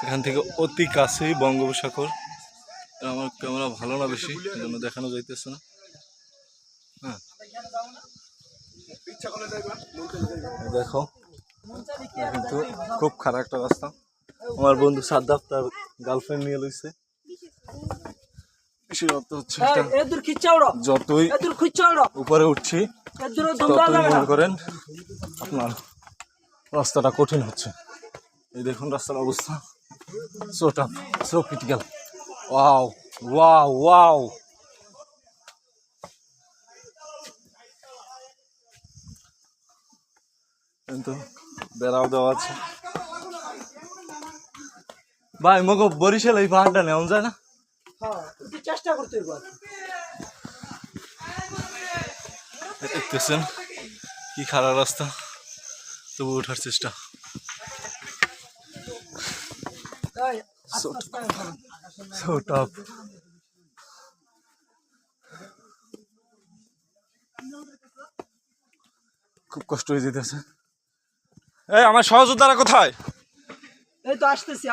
এখান থেকে অতি কাছেই বঙ্গোপসাগর। আমার ক্যামেরা ভালো না বেশি, এই জন্য দেখানো যাইতেছে না। হ্যাঁ দেখো, কিন্তু খুব খারাপ একটা রাস্তা। আমার বন্ধু সাদ্দাফ তার গার্লফ্রেন্ড নিয়ে লইছে। যতই উপরে উঠছি ততই মনে করেন আপনার রাস্তাটা কঠিন হচ্ছে। এই দেখুন রাস্তার অবস্থা, so tough, so critical. Wow wow wow, কিন্তু বেড়াও দেওয়া আছে। ভাই মগো বরিশাল এই পাহাড়টা নেওয়া যায় না? চেষ্টা করতে দেখতেছেন কি খারাপ রাস্তা, তবু ওঠার চেষ্টা। So tough. খুব কষ্ট হয়ে যেতেছে। এই আমার সহযোদ্ধারা কোথায়? এই তো আসতেছি।